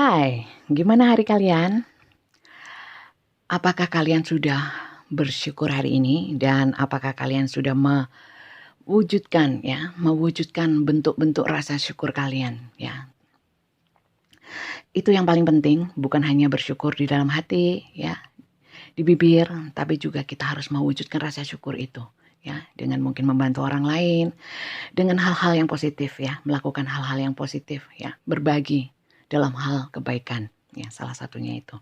Hai, gimana hari kalian? Apakah kalian sudah bersyukur hari ini dan apakah kalian sudah mewujudkan bentuk-bentuk rasa syukur kalian ya. Itu yang paling penting, bukan hanya bersyukur di dalam hati ya, di bibir, tapi juga kita harus mewujudkan rasa syukur itu ya, dengan mungkin membantu orang lain, dengan hal-hal yang positif ya, melakukan hal-hal yang positif ya, berbagi dalam hal kebaikan ya, salah satunya itu.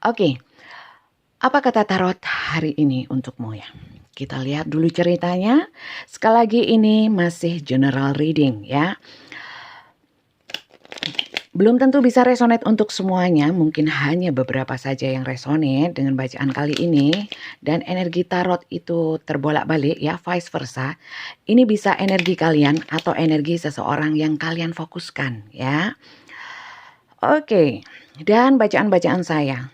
Oke, apa kata tarot hari ini untukmu ya? Kita lihat dulu ceritanya. Sekali lagi ini masih general reading ya. Belum tentu bisa resonate untuk semuanya, mungkin hanya beberapa saja yang resonate dengan bacaan kali ini. Dan energi tarot itu terbolak-balik ya, vice versa. Ini bisa energi kalian atau energi seseorang yang kalian fokuskan ya. Oke, dan bacaan-bacaan saya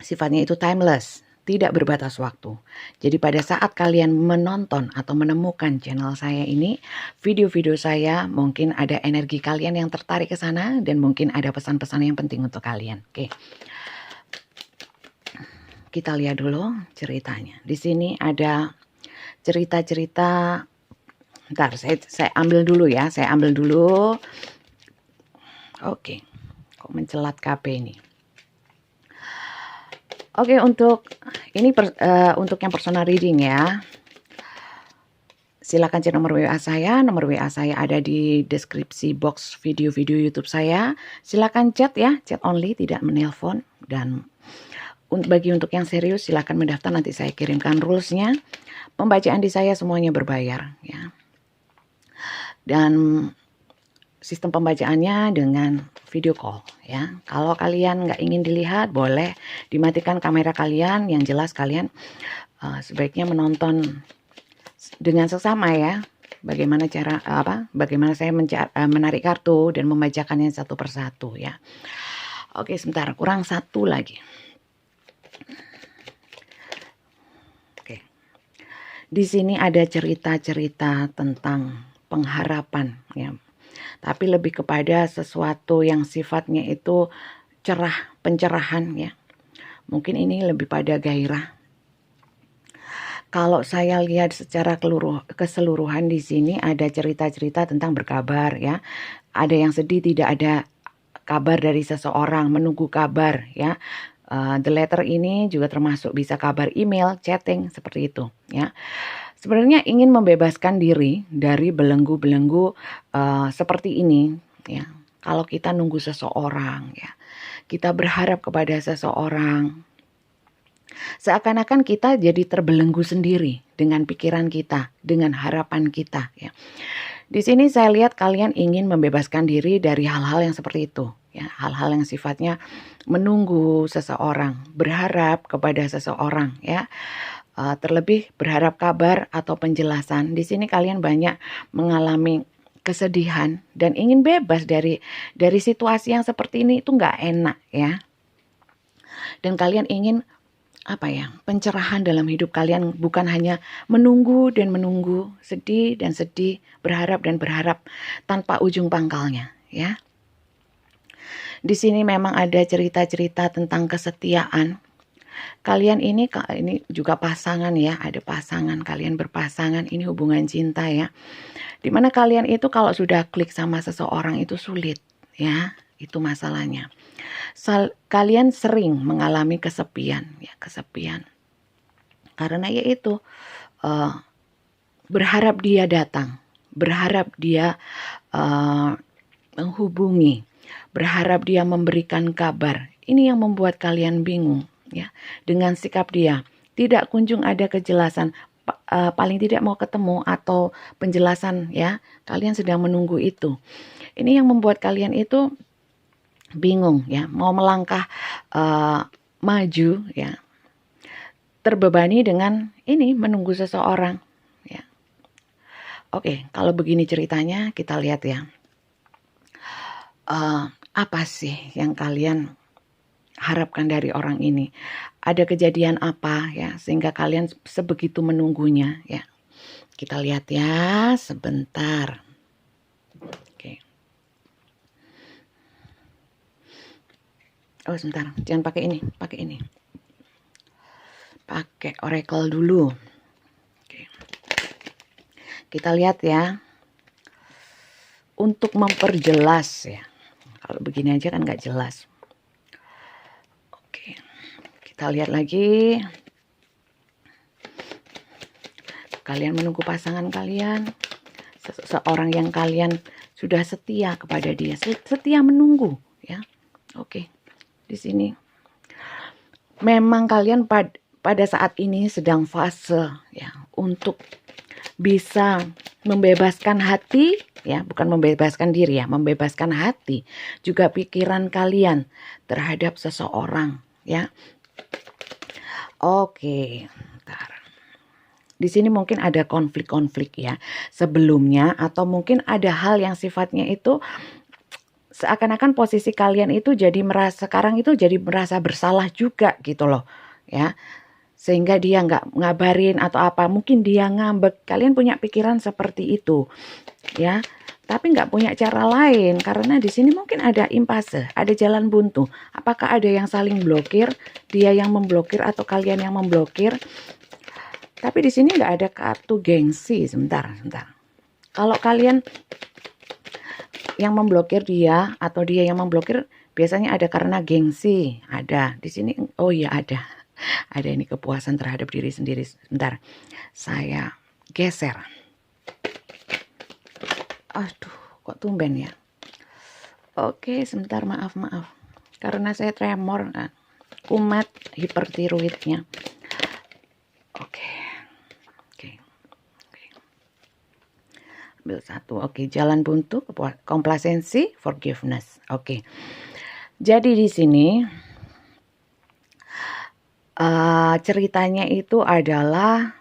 sifatnya itu timeless, tidak berbatas waktu. Jadi pada saat kalian menonton atau menemukan channel saya ini, video-video saya, mungkin ada energi kalian yang tertarik ke sana dan mungkin ada pesan-pesan yang penting untuk kalian. Oke. Kita lihat dulu ceritanya. Di sini ada cerita-cerita. Bentar, saya ambil dulu ya, saya ambil dulu. Oke. Kok mencelat KP ini? Oke, untuk ini untuk yang personal reading ya. Silakan cek nomor WA saya. Nomor WA saya ada di deskripsi box video-video YouTube saya. Silakan chat ya, chat only, tidak menelpon. Dan bagi untuk yang serius silakan mendaftar, nanti saya kirimkan rulesnya. Pembacaan di saya semuanya berbayar ya. Dan sistem pembacaannya dengan video call ya. Kalau kalian nggak ingin dilihat, boleh dimatikan kamera kalian. Yang jelas kalian sebaiknya menonton dengan seksama ya. Bagaimana bagaimana saya menarik kartu dan membacakannya satu persatu ya. Oke, sebentar, kurang satu lagi. Oke. Di sini ada cerita-cerita tentang pengharapan ya. Tapi lebih kepada sesuatu yang sifatnya itu cerah, pencerahan ya. Mungkin ini lebih pada gairah. Kalau saya lihat secara keseluruhan di sini ada cerita-cerita tentang berkabar ya. Ada yang sedih, tidak ada kabar dari seseorang, menunggu kabar ya. The letter ini juga termasuk bisa kabar email, chatting, seperti itu ya. Sebenarnya ingin membebaskan diri dari belenggu-belenggu seperti ini ya. Kalau kita nunggu seseorang ya, kita berharap kepada seseorang, seakan-akan kita jadi terbelenggu sendiri dengan pikiran kita, dengan harapan kita ya. Di sini saya lihat kalian ingin membebaskan diri dari hal-hal yang seperti itu ya, hal-hal yang sifatnya menunggu seseorang, berharap kepada seseorang ya. Terlebih berharap kabar atau penjelasan. Di sini kalian banyak mengalami kesedihan dan ingin bebas dari situasi yang seperti ini, itu nggak enak ya. Dan kalian ingin pencerahan dalam hidup kalian, bukan hanya menunggu dan menunggu, sedih dan sedih, berharap dan berharap tanpa ujung pangkalnya ya. Di sini memang ada cerita-cerita tentang kesetiaan. Kalian ini juga pasangan ya, ada pasangan, kalian berpasangan, ini hubungan cinta ya. Dimana kalian itu kalau sudah klik sama seseorang itu sulit ya, itu masalahnya. Kalian sering mengalami kesepian ya, kesepian. Karena yaitu berharap dia datang, berharap dia menghubungi, berharap dia memberikan kabar. Ini yang membuat kalian bingung ya, dengan sikap dia. Tidak kunjung ada kejelasan, paling tidak mau ketemu atau penjelasan ya. Kalian sedang menunggu itu. Ini yang membuat kalian itu bingung ya, mau melangkah maju ya. Terbebani dengan ini menunggu seseorang ya. Oke, kalau begini ceritanya kita lihat ya. Apa sih yang kalian harapkan dari orang ini? Ada kejadian apa ya sehingga kalian sebegitu menunggunya ya? Kita lihat ya sebentar. Oke. Oh sebentar, jangan pakai ini, pakai oracle dulu. Oke. Kita lihat ya, untuk memperjelas ya, kalau begini aja kan nggak jelas. Oke, kita lihat lagi. Kalian menunggu pasangan kalian, seseorang yang kalian sudah setia kepada dia, setia menunggu ya. Oke, di sini memang kalian pada saat ini sedang fase ya untuk bisa membebaskan hati ya, bukan membebaskan diri ya, membebaskan hati juga pikiran kalian terhadap seseorang ya. Oke, bentar. Di sini mungkin ada konflik-konflik ya sebelumnya, atau mungkin ada hal yang sifatnya itu seakan-akan posisi kalian itu jadi merasa sekarang itu jadi merasa bersalah juga gitu loh ya, sehingga dia nggak ngabarin atau apa, mungkin dia ngambek, kalian punya pikiran seperti itu ya, tapi nggak punya cara lain karena di sini mungkin ada impasse, ada jalan buntu. Apakah ada yang saling blokir, dia yang memblokir atau kalian yang memblokir? Tapi di sini nggak ada kartu gengsi. Sebentar. Kalau kalian yang memblokir dia atau dia yang memblokir, biasanya ada karena gengsi. Ada di sini. Oh iya ada. Ada ini kepuasan terhadap diri sendiri. Sebentar. Saya geser. Aduh, kok tumben ya. Oke, sebentar, maaf. Karena saya tremor, kumat hipertiroidnya. Oke. Ambil satu. Oke, jalan buntu, komplasensi, forgiveness. Oke. Jadi di sini ceritanya itu adalah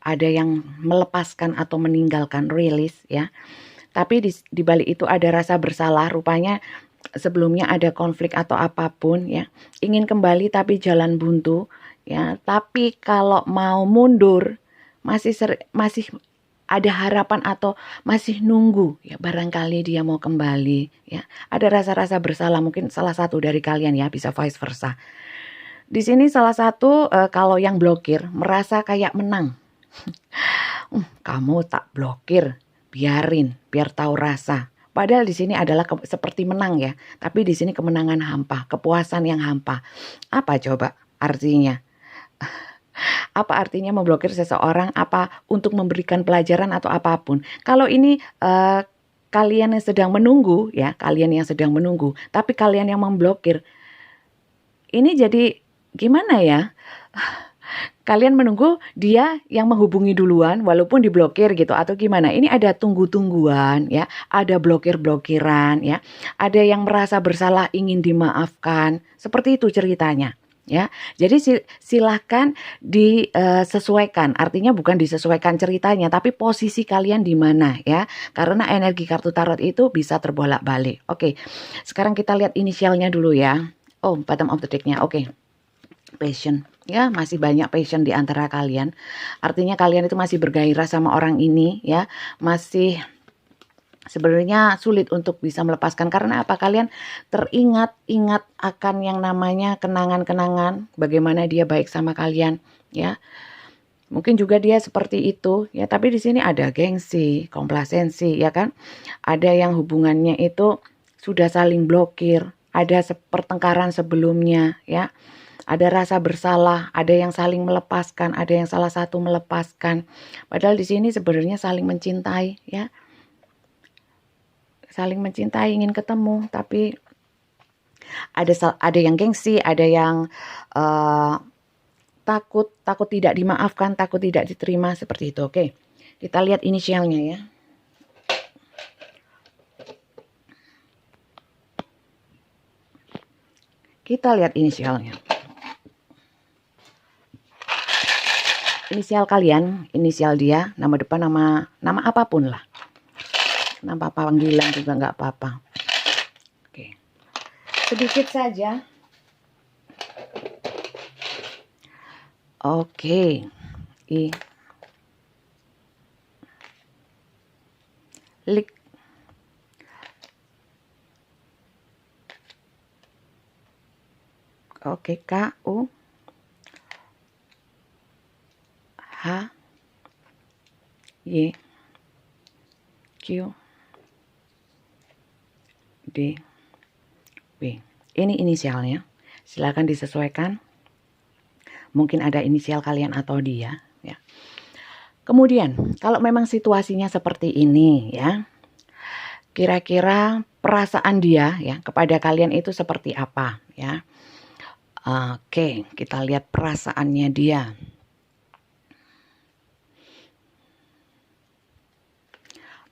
ada yang melepaskan atau meninggalkan, rilis ya. Tapi di balik itu ada rasa bersalah. Rupanya sebelumnya ada konflik atau apapun ya. Ingin kembali tapi jalan buntu ya. Tapi kalau mau mundur masih ada harapan atau masih nunggu ya, barangkali dia mau kembali ya. Ada rasa-rasa bersalah, mungkin salah satu dari kalian ya, bisa vice versa. Di sini salah satu kalau yang blokir merasa kayak menang. Kamu tak blokir, biarin, biar tahu rasa. Padahal di sini adalah seperti menang ya, tapi di sini kemenangan hampa, kepuasan yang hampa. Apa coba artinya? Apa artinya memblokir seseorang? Apa untuk memberikan pelajaran atau apapun? Kalau ini kalian yang sedang menunggu ya, tapi kalian yang memblokir, ini jadi gimana ya? Kalian menunggu dia yang menghubungi duluan walaupun diblokir gitu atau gimana? Ini ada tunggu-tungguan ya, ada blokir-blokiran ya, ada yang merasa bersalah ingin dimaafkan. Seperti itu ceritanya. Ya, jadi silahkan disesuaikan. Artinya bukan disesuaikan ceritanya, tapi posisi kalian di mana ya. Karena energi kartu tarot itu bisa terbolak-balik. Oke, sekarang kita lihat inisialnya dulu ya. Oh, bottom of the deck-nya. Oke, passion. Ya, masih banyak passion di antara kalian. Artinya kalian itu masih bergairah sama orang ini ya. Masih sebenarnya sulit untuk bisa melepaskan karena apa? Kalian teringat akan yang namanya kenangan-kenangan, bagaimana dia baik sama kalian ya. Mungkin juga dia seperti itu ya, tapi di sini ada gengsi, komplasensi ya kan. Ada yang hubungannya itu sudah saling blokir, ada pertengkaran sebelumnya ya. Ada rasa bersalah, ada yang saling melepaskan, ada yang salah satu melepaskan. Padahal di sini sebenarnya saling mencintai ya. Saling mencintai, ingin ketemu, tapi ada yang gengsi, ada yang takut tidak dimaafkan, takut tidak diterima, seperti itu. Oke, kita lihat inisialnya ya. Kita lihat inisialnya. Inisial kalian, inisial dia, nama depan, nama apapun lah. Nama panggilan juga nggak apa-apa. Oke, sedikit saja. Oke, Oke, KUHYQDB. Ini inisialnya. Silakan disesuaikan. Mungkin ada inisial kalian atau dia, ya. Kemudian, kalau memang situasinya seperti ini, ya, kira-kira perasaan dia, ya, kepada kalian itu seperti apa, ya? Oke, kita lihat perasaannya dia.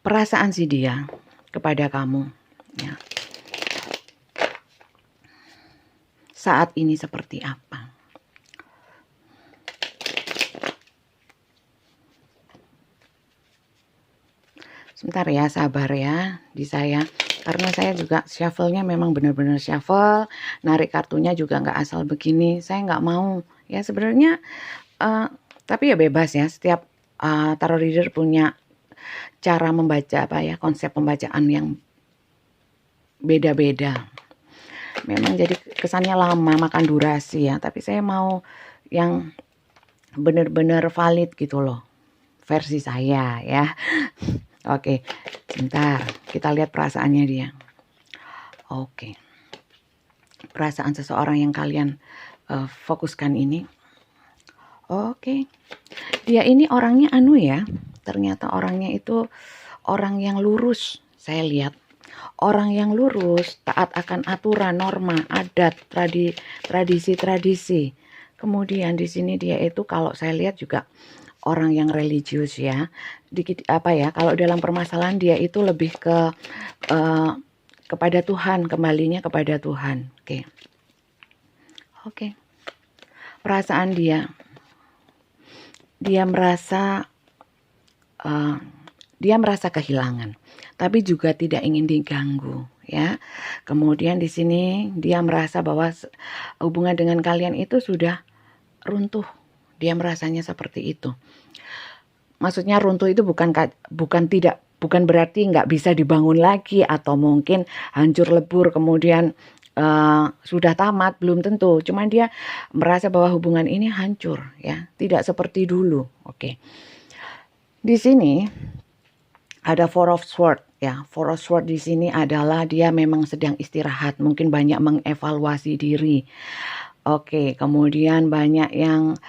Perasaan si dia kepada kamu, ya, saat ini seperti apa? Sebentar ya, sabar ya di saya. Karena saya juga shuffle-nya memang benar-benar shuffle. Narik kartunya juga nggak asal begini. Saya nggak mau. Ya sebenarnya, tapi ya bebas ya. Setiap tarot reader punya cara membaca konsep pembacaan yang beda-beda. Memang jadi kesannya lama, makan durasi ya. Tapi saya mau yang benar-benar valid gitu loh. Versi saya ya. Oke, sebentar. Kita lihat perasaannya dia. Oke. Perasaan seseorang yang kalian fokuskan ini. Oke. Dia ini orangnya ya. Ternyata orangnya itu orang yang lurus. Saya lihat. Orang yang lurus, taat akan aturan, norma, adat, tradisi. Kemudian di sini dia itu kalau saya lihat juga orang yang religius ya. Kalau dalam permasalahan dia itu lebih ke kepada Tuhan, kembalinya kepada Tuhan. Oke. Perasaan dia merasa kehilangan, tapi juga tidak ingin diganggu ya. Kemudian di sini dia merasa bahwa hubungan dengan kalian itu sudah runtuh. Dia merasanya seperti itu. Maksudnya runtuh itu bukan berarti nggak bisa dibangun lagi atau mungkin hancur lebur kemudian sudah tamat, belum tentu. Cuman dia merasa bahwa hubungan ini hancur ya, tidak seperti dulu. Oke. Di sini ada Four of Swords ya. Four of Swords di sini adalah dia memang sedang istirahat, mungkin banyak mengevaluasi diri. Oke, kemudian banyak yang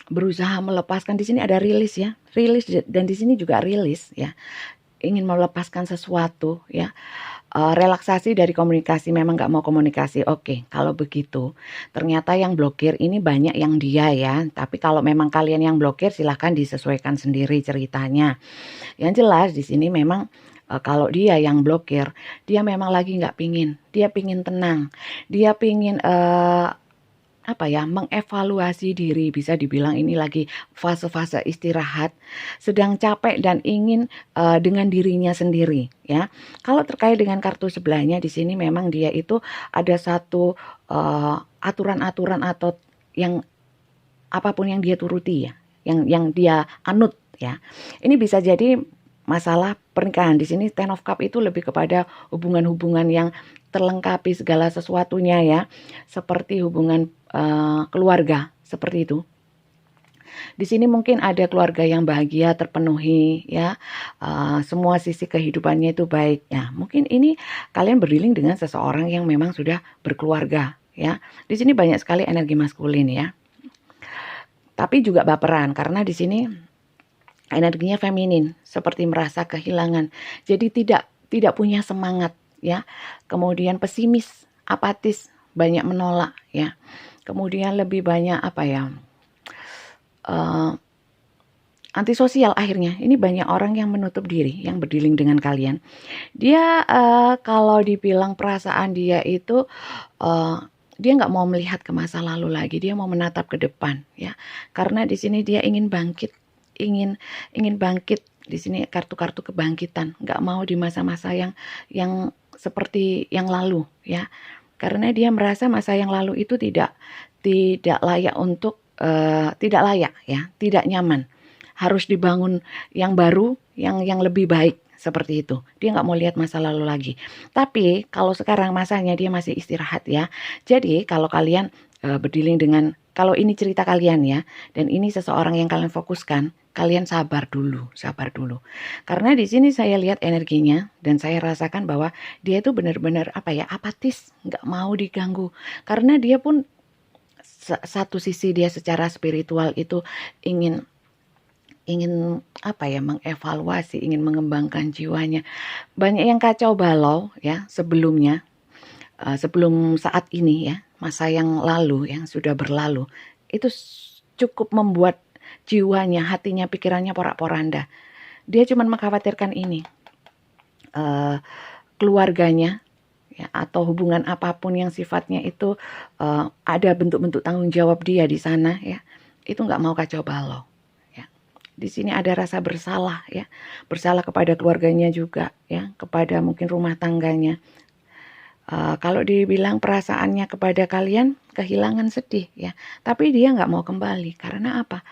berusaha melepaskan. Di sini ada rilis ya, rilis, dan di sini juga rilis ya, ingin melepaskan sesuatu ya, relaksasi dari komunikasi, memang nggak mau komunikasi. Oke, kalau begitu ternyata yang blokir ini banyak yang dia ya, tapi kalau memang kalian yang blokir silahkan disesuaikan sendiri ceritanya. Yang jelas di sini memang kalau dia yang blokir, dia memang lagi nggak pingin, dia pingin tenang, dia pingin mengevaluasi diri, bisa dibilang ini lagi fase-fase istirahat, sedang capek dan ingin dengan dirinya sendiri ya. Kalau terkait dengan kartu sebelahnya di sini memang dia itu ada satu aturan-aturan atau yang apapun yang dia turuti ya, yang dia anut ya. Ini bisa jadi masalah pernikahan. Di sini Ten of Cup itu lebih kepada hubungan-hubungan yang terlengkapi segala sesuatunya ya, seperti hubungan keluarga, seperti itu. Di sini mungkin ada keluarga yang bahagia, terpenuhi ya, semua sisi kehidupannya itu baik ya. Mungkin ini kalian berdealing dengan seseorang yang memang sudah berkeluarga ya. Di sini banyak sekali energi maskulin ya. Tapi juga baperan karena di sini energinya feminin, seperti merasa kehilangan. Jadi tidak punya semangat ya. Kemudian pesimis, apatis, banyak menolak ya. Kemudian lebih banyak antisosial akhirnya. Ini banyak orang yang menutup diri, yang berdealing dengan kalian. Dia kalau dibilang perasaan dia itu dia nggak mau melihat ke masa lalu lagi, dia mau menatap ke depan ya. Karena di sini dia ingin bangkit, ingin bangkit. Di sini kartu-kartu kebangkitan, nggak mau di masa-masa yang seperti yang lalu ya. Karena dia merasa masa yang lalu itu tidak layak untuk tidak layak ya, tidak nyaman. Harus dibangun yang baru, yang lebih baik seperti itu. Dia nggak mau lihat masa lalu lagi. Tapi kalau sekarang masanya dia masih istirahat ya. Jadi kalau kalian berdealing dengan, kalau ini cerita kalian ya, dan ini seseorang yang kalian fokuskan, kalian sabar dulu, sabar dulu. Karena di sini saya lihat energinya dan saya rasakan bahwa dia itu benar-benar apa ya, apatis, nggak mau diganggu. Karena dia pun satu sisi dia secara spiritual itu ingin apa ya, mengevaluasi, ingin mengembangkan jiwanya. Banyak yang kacau balau ya sebelumnya, sebelum saat ini ya, masa yang lalu yang sudah berlalu itu cukup membuat jiwanya, hatinya, pikirannya porak-poranda. Dia cuma mengkhawatirkan ini, keluarganya ya, atau hubungan apapun yang sifatnya itu ada bentuk-bentuk tanggung jawab dia di sana ya, itu nggak mau kacau balau. Di sini ada rasa bersalah ya, bersalah kepada keluarganya juga ya, kepada mungkin rumah tangganya. Kalau dibilang perasaannya kepada kalian kehilangan, sedih ya, tapi dia nggak mau kembali karena apa?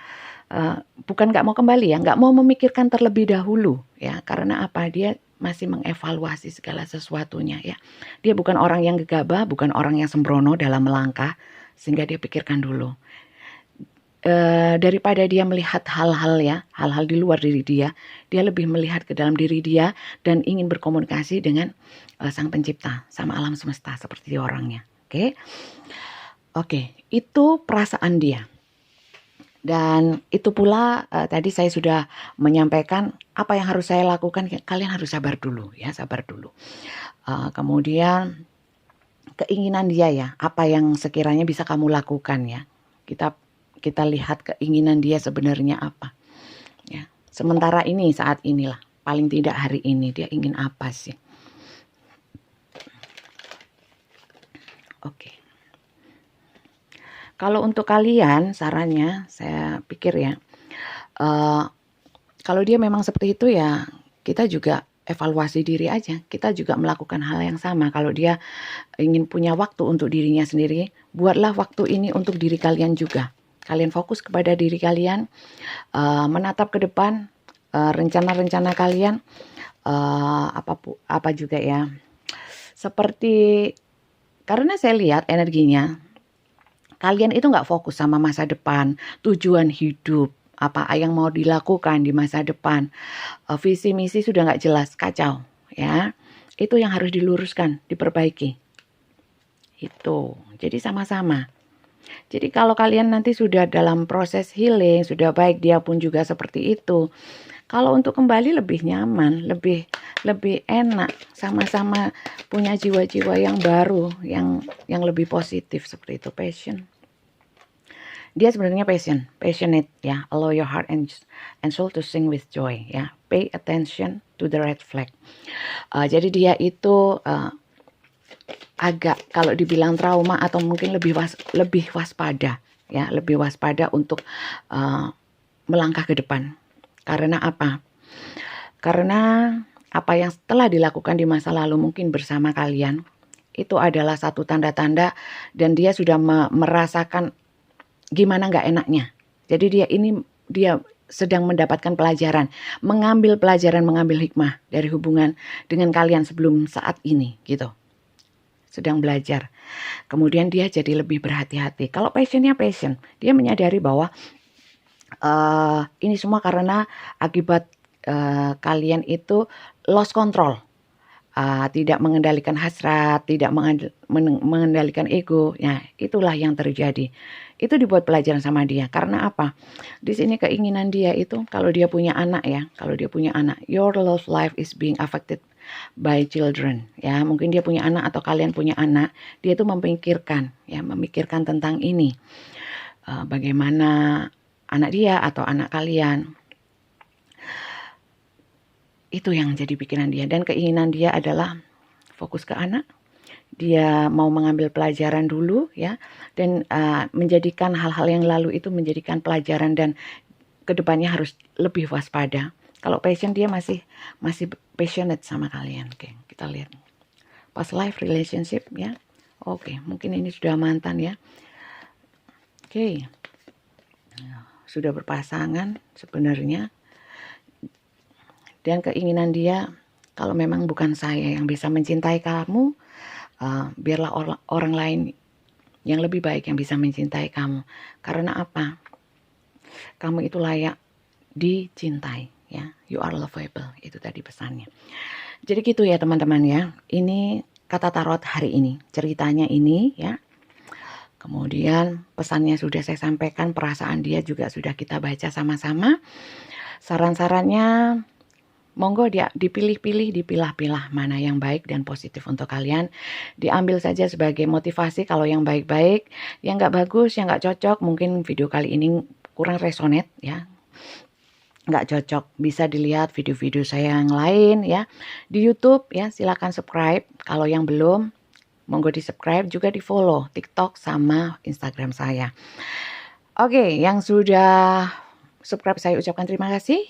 Bukan nggak mau kembali ya, nggak mau memikirkan terlebih dahulu ya, karena apa? Dia masih mengevaluasi segala sesuatunya ya. Dia bukan orang yang gegabah, bukan orang yang sembrono dalam melangkah, sehingga dia pikirkan dulu. Daripada dia melihat hal-hal ya, hal-hal di luar diri dia lebih melihat ke dalam diri dia dan ingin berkomunikasi dengan Sang Pencipta, sama alam semesta seperti orangnya. Oke, itu perasaan dia. Dan itu pula tadi saya sudah menyampaikan apa yang harus saya lakukan. Kalian harus sabar dulu ya, sabar dulu. Kemudian keinginan dia ya, apa yang sekiranya bisa kamu lakukan ya. Kita lihat keinginan dia sebenarnya apa ya. Sementara ini, saat inilah, paling tidak hari ini dia ingin apa sih. Oke. Kalau untuk kalian, sarannya saya pikir ya, kalau dia memang seperti itu ya, kita juga evaluasi diri aja. Kita juga melakukan hal yang sama. Kalau dia ingin punya waktu untuk dirinya sendiri, buatlah waktu ini untuk diri kalian juga. Kalian fokus kepada diri kalian, menatap ke depan, rencana-rencana kalian, apa juga ya. Seperti, karena saya lihat energinya, kalian itu nggak fokus sama masa depan, tujuan hidup, apa yang mau dilakukan di masa depan. Visi misi sudah nggak jelas, kacau ya. Itu yang harus diluruskan, diperbaiki. Itu, jadi sama-sama. Jadi kalau kalian nanti sudah dalam proses healing, sudah baik, dia pun juga seperti itu. Kalau untuk kembali lebih nyaman, lebih enak, sama-sama punya jiwa-jiwa yang baru, yang lebih positif seperti itu. Passion. Dia sebenarnya passionate ya. Allow your heart and soul to sing with joy ya. Pay attention to the red flag. Jadi dia itu agak, kalau dibilang trauma atau mungkin lebih waspada ya, lebih waspada untuk melangkah ke depan. Karena apa? Karena apa yang telah dilakukan di masa lalu mungkin bersama kalian itu adalah satu tanda-tanda, dan dia sudah merasakan gimana nggak enaknya. Jadi dia sedang mendapatkan pelajaran, mengambil hikmah dari hubungan dengan kalian sebelum saat ini gitu. Sedang belajar. Kemudian dia jadi lebih berhati-hati. Kalau passionnya passion, dia menyadari bahwa ini semua karena akibat kalian itu lost control, tidak mengendalikan hasrat, tidak mengendalikan ego. Nah, itulah yang terjadi. Itu dibuat pelajaran sama dia. Karena apa? Di sini keinginan dia itu, kalau dia punya anak ya, your love life is being affected by children ya. Mungkin dia punya anak atau kalian punya anak, dia itu memikirkan tentang ini, bagaimana anak dia atau anak kalian. Itu yang jadi pikiran dia, dan keinginan dia adalah fokus ke anak. Dia mau mengambil pelajaran dulu ya, dan menjadikan hal-hal yang lalu itu menjadikan pelajaran, dan kedepannya harus lebih waspada. Kalau passion, dia masih passionate sama kalian. Oke, kita lihat past life relationship ya. Oke, mungkin ini sudah mantan ya. Oke, sudah berpasangan sebenarnya, dan keinginan dia Kalau memang bukan saya yang bisa mencintai kamu, biarlah orang lain yang lebih baik yang bisa mencintai kamu. Karena apa? Kamu itu layak dicintai, ya. You are lovable, itu tadi pesannya. Jadi gitu ya teman-teman ya. Ini kata tarot hari ini, ceritanya ini ya. Kemudian pesannya sudah saya sampaikan, perasaan dia juga sudah kita baca sama-sama. Saran-sarannya monggo dia dipilih-pilih, dipilah-pilah mana yang baik dan positif untuk kalian. Diambil saja sebagai motivasi kalau yang baik-baik, yang nggak bagus, yang nggak cocok, mungkin video kali ini kurang resonate ya. Nggak cocok, bisa dilihat video-video saya yang lain ya. Di YouTube ya, silakan subscribe. Kalau yang belum, monggo di subscribe, juga di follow TikTok sama Instagram saya. Oke, yang sudah subscribe saya ucapkan terima kasih.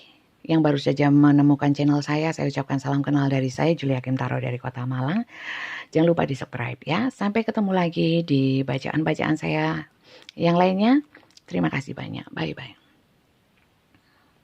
Yang baru saja menemukan channel saya ucapkan salam kenal dari saya, Julia Kim Taro dari Kota Malang. Jangan lupa di subscribe ya. Sampai ketemu lagi di bacaan-bacaan saya yang lainnya. Terima kasih banyak. Bye-bye.